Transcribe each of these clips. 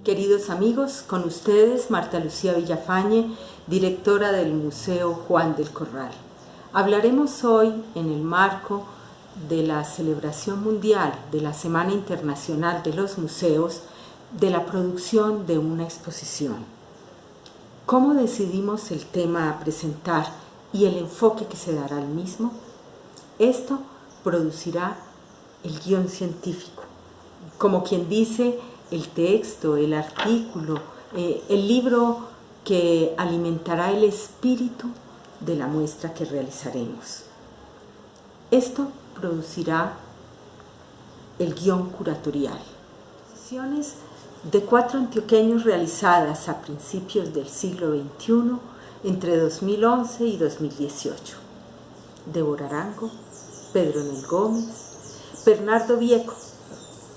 Queridos amigos, con ustedes Marta Lucía Villafañe, directora del Museo Juan del Corral. Hablaremos hoy en el marco de la celebración mundial de la Semana Internacional de los Museos de la producción de una exposición. ¿Cómo decidimos el tema a presentar y el enfoque que se dará al mismo? Esto producirá el guión científico, como quien dice, el texto, el artículo, el libro que alimentará el espíritu de la muestra que realizaremos. Esto producirá el guión curatorial. Exposiciones de 4 antioqueños realizadas a principios del siglo XXI entre 2011 y 2018. Débora Arango, Pedronel Gómez, Bernardo Vieco,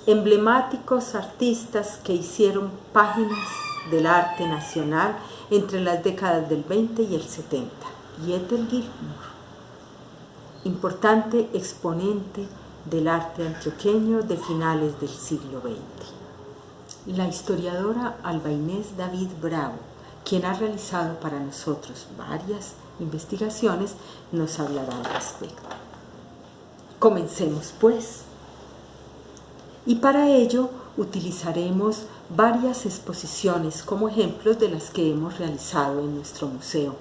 emblemáticos artistas que hicieron páginas del arte nacional entre las décadas del 20 y el 70. Y Ethel Gilmour, importante exponente del arte antioqueño de finales del siglo XX. La historiadora Alba Inés David Bravo, quien ha realizado para nosotros varias investigaciones, nos hablará al respecto. Comencemos, pues. Y para ello utilizaremos varias exposiciones como ejemplos de las que hemos realizado en nuestro museo,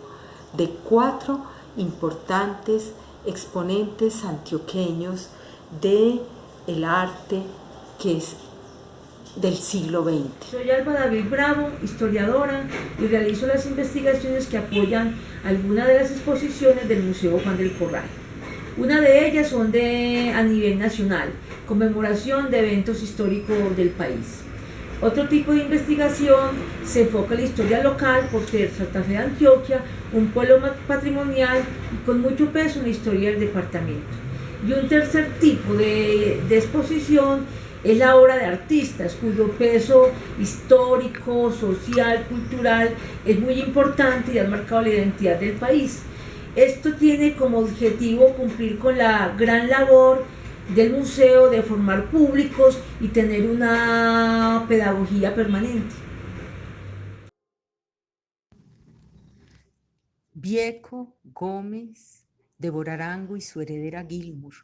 de 4 importantes exponentes antioqueños del arte que es del siglo XX. Soy Alba David Bravo, historiadora, y realizo las investigaciones que apoyan algunas de las exposiciones del Museo Juan del Corral. Una de ellas son a nivel nacional, conmemoración de eventos históricos del país. Otro tipo de investigación se enfoca en la historia local, por ser Santa Fe de Antioquia un pueblo patrimonial y con mucho peso en la historia del departamento. Y un tercer tipo de exposición es la obra de artistas, cuyo peso histórico, social, cultural es muy importante y ha marcado la identidad del país. Esto tiene como objetivo cumplir con la gran labor del museo de formar públicos y tener una pedagogía permanente. Vieco, Gómez, Débora Arango y su heredera Gilmour,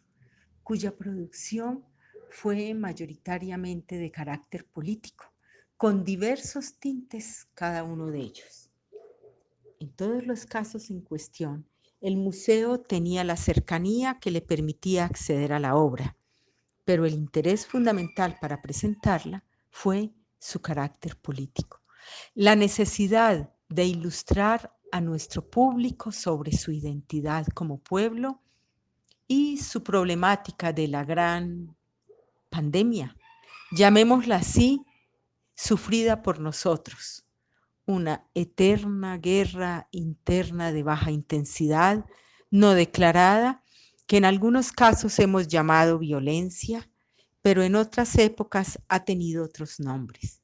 cuya producción fue mayoritariamente de carácter político, con diversos tintes cada uno de ellos. En todos los casos en cuestión, el museo tenía la cercanía que le permitía acceder a la obra, pero el interés fundamental para presentarla fue su carácter político. La necesidad de ilustrar a nuestro público sobre su identidad como pueblo y su problemática de la gran pandemia, llamémosla así, sufrida por nosotros. Una eterna guerra interna de baja intensidad, no declarada, que en algunos casos hemos llamado violencia, pero en otras épocas ha tenido otros nombres,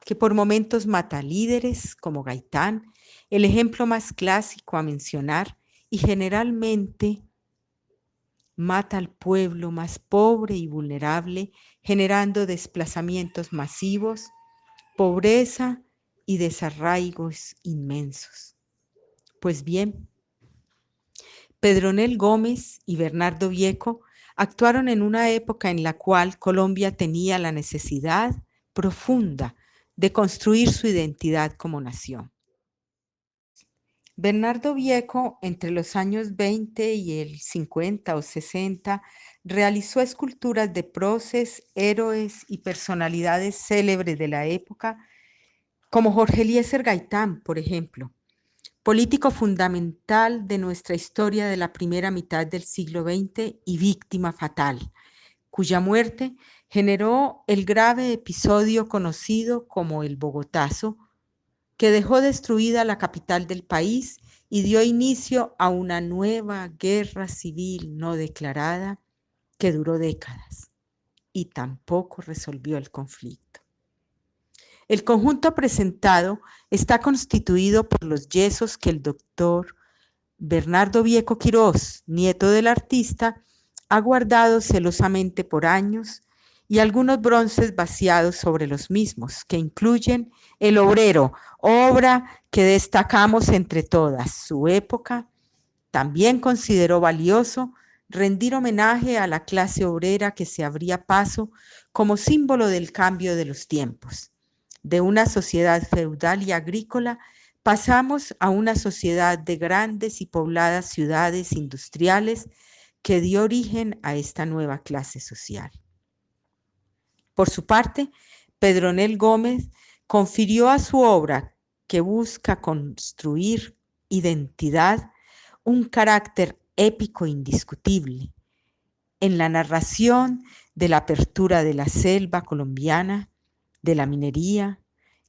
que por momentos mata líderes como Gaitán, el ejemplo más clásico a mencionar, y generalmente mata al pueblo más pobre y vulnerable, generando desplazamientos masivos, pobreza y desarraigos inmensos. Pues bien, Pedronel Gómez y Bernardo Vieco actuaron en una época en la cual Colombia tenía la necesidad profunda de construir su identidad como nación. Bernardo Vieco, entre los años 20 y el 50 o 60, realizó esculturas de próceres, héroes y personalidades célebres de la época, como Jorge Eliezer Gaitán, por ejemplo, político fundamental de nuestra historia de la primera mitad del siglo XX y víctima fatal, cuya muerte generó el grave episodio conocido como el Bogotazo, que dejó destruida la capital del país y dio inicio a una nueva guerra civil no declarada que duró décadas y tampoco resolvió el conflicto. El conjunto presentado está constituido por los yesos que el doctor Bernardo Vieco Quirós, nieto del artista, ha guardado celosamente por años y algunos bronces vaciados sobre los mismos, que incluyen El Obrero, obra que destacamos entre todas. Su época también consideró valioso rendir homenaje a la clase obrera que se abría paso como símbolo del cambio de los tiempos. De una sociedad feudal y agrícola pasamos a una sociedad de grandes y pobladas ciudades industriales que dio origen a esta nueva clase social. Por su parte, Pedronel Gómez confirió a su obra, que busca construir identidad, un carácter épico indiscutible en la narración de la apertura de la selva colombiana, de la minería,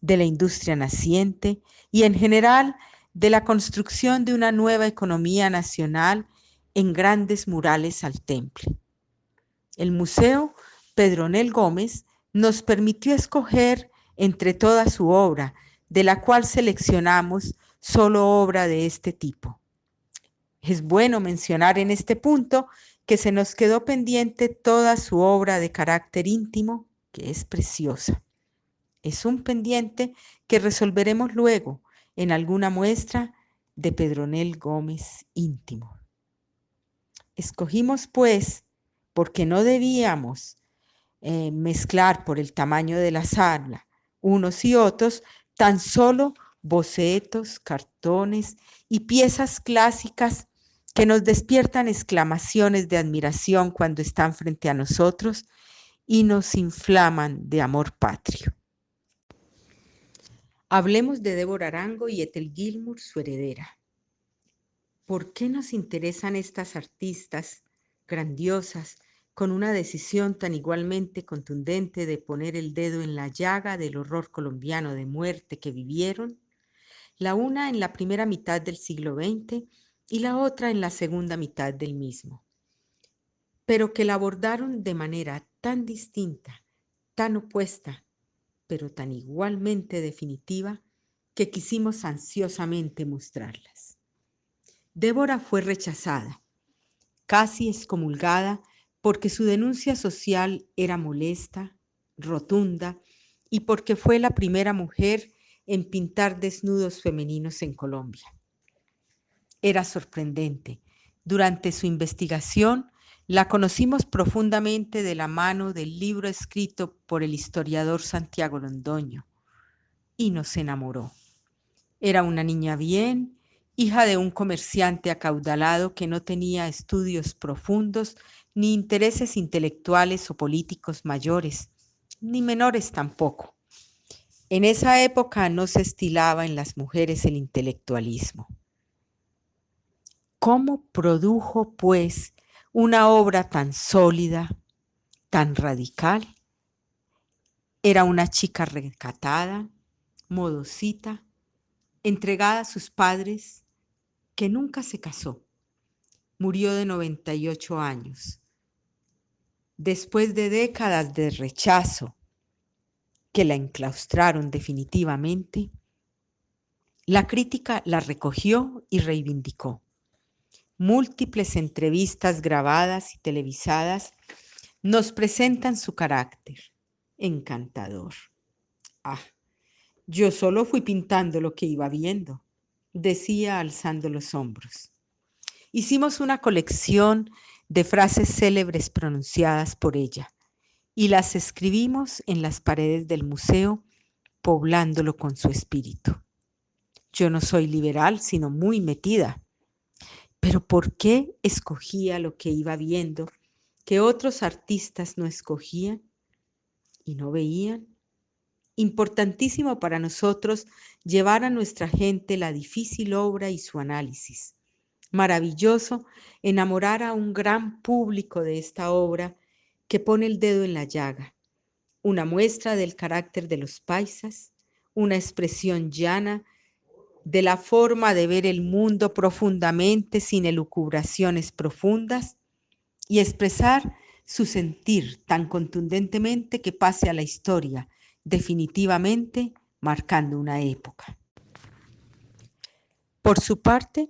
de la industria naciente y en general de la construcción de una nueva economía nacional en grandes murales al temple. El Museo Pedronel Gómez nos permitió escoger entre toda su obra, de la cual seleccionamos solo obra de este tipo. Es bueno mencionar en este punto que se nos quedó pendiente toda su obra de carácter íntimo, que es preciosa. Es un pendiente que resolveremos luego en alguna muestra de Pedronel Gómez íntimo. Escogimos, pues, porque no debíamos mezclar por el tamaño de la sala unos y otros, tan solo bocetos, cartones y piezas clásicas que nos despiertan exclamaciones de admiración cuando están frente a nosotros y nos inflaman de amor patrio. Hablemos de Débora Arango y Ethel Gilmour, su heredera. ¿Por qué nos interesan estas artistas grandiosas con una decisión tan igualmente contundente de poner el dedo en la llaga del horror colombiano de muerte que vivieron? La una en la primera mitad del siglo XX y la otra en la segunda mitad del mismo, pero que la abordaron de manera tan distinta, tan opuesta, pero tan igualmente definitiva, que quisimos ansiosamente mostrarlas. Débora fue rechazada, casi excomulgada, porque su denuncia social era molesta, rotunda, y porque fue la primera mujer en pintar desnudos femeninos en Colombia. Era sorprendente. Durante su investigación, la conocimos profundamente de la mano del libro escrito por el historiador Santiago Londoño, y nos enamoró. Era una niña bien, hija de un comerciante acaudalado que no tenía estudios profundos ni intereses intelectuales o políticos mayores, ni menores tampoco. En esa época no se estilaba en las mujeres el intelectualismo. ¿Cómo produjo, pues, una obra tan sólida, tan radical? Era una chica recatada, modosita, entregada a sus padres, que nunca se casó. Murió de 98 años. Después de décadas de rechazo que la enclaustraron definitivamente, la crítica la recogió y reivindicó. Múltiples entrevistas grabadas y televisadas nos presentan su carácter encantador. Ah, yo solo fui pintando lo que iba viendo, decía alzando los hombros. Hicimos una colección de frases célebres pronunciadas por ella y las escribimos en las paredes del museo, poblándolo con su espíritu. Yo no soy liberal, sino muy metida. Pero ¿por qué escogía lo que iba viendo que otros artistas no escogían y no veían? Importantísimo para nosotros llevar a nuestra gente la difícil obra y su análisis. Maravilloso enamorar a un gran público de esta obra que pone el dedo en la llaga, una muestra del carácter de los paisas, una expresión llana de la forma de ver el mundo profundamente sin elucubraciones profundas y expresar su sentir tan contundentemente que pase a la historia, definitivamente marcando una época. Por su parte,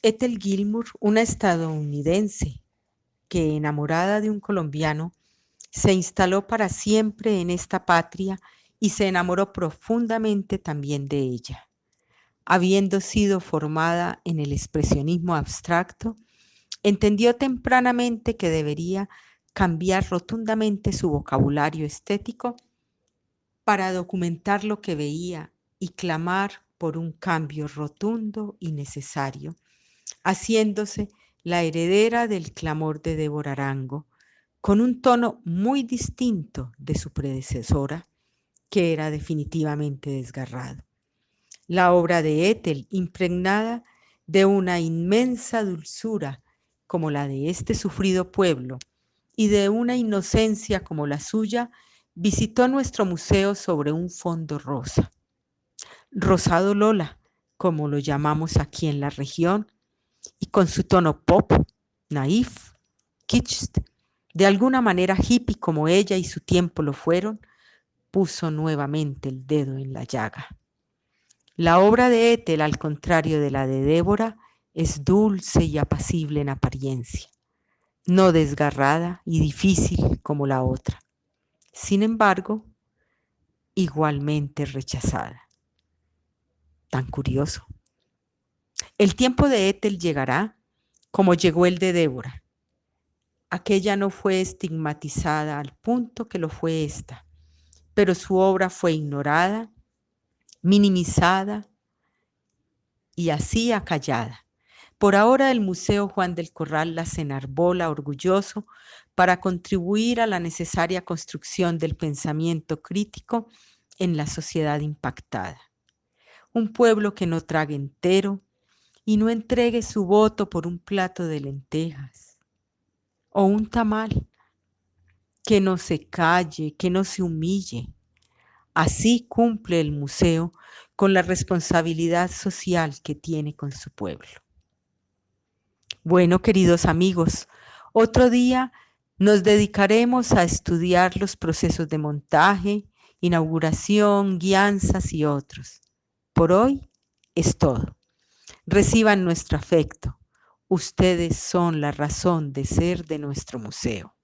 Ethel Gilmour, una estadounidense que, enamorada de un colombiano, Se instaló para siempre en esta patria y se enamoró profundamente también de ella. Habiendo sido formada en el expresionismo abstracto, entendió tempranamente que debería cambiar rotundamente su vocabulario estético para documentar lo que veía y clamar por un cambio rotundo y necesario, haciéndose la heredera del clamor de Débora Arango, con un tono muy distinto de su predecesora, que era definitivamente desgarrado. La obra de Ethel, impregnada de una inmensa dulzura como la de este sufrido pueblo y de una inocencia como la suya, visitó nuestro museo sobre un fondo rosa. Rosado Lola, como lo llamamos aquí en la región, y con su tono pop, naif, kitsch, de alguna manera hippie como ella y su tiempo lo fueron, puso nuevamente el dedo en la llaga. La obra de Ethel, al contrario de la de Débora, es dulce y apacible en apariencia, no desgarrada y difícil como la otra. Sin embargo, igualmente rechazada. Tan curioso. El tiempo de Ethel llegará como llegó el de Débora. Aquella no fue estigmatizada al punto que lo fue esta, pero su obra fue ignorada, minimizada y así acallada. Por ahora el Museo Juan del Corral las enarbola orgulloso para contribuir a la necesaria construcción del pensamiento crítico en la sociedad impactada. Un pueblo que no trague entero y no entregue su voto por un plato de lentejas o un tamal, que no se calle, que no se humille. Así cumple el museo con la responsabilidad social que tiene con su pueblo. Bueno, queridos amigos, otro día nos dedicaremos a estudiar los procesos de montaje, inauguración, guianzas y otros. Por hoy es todo. Reciban nuestro afecto. Ustedes son la razón de ser de nuestro museo.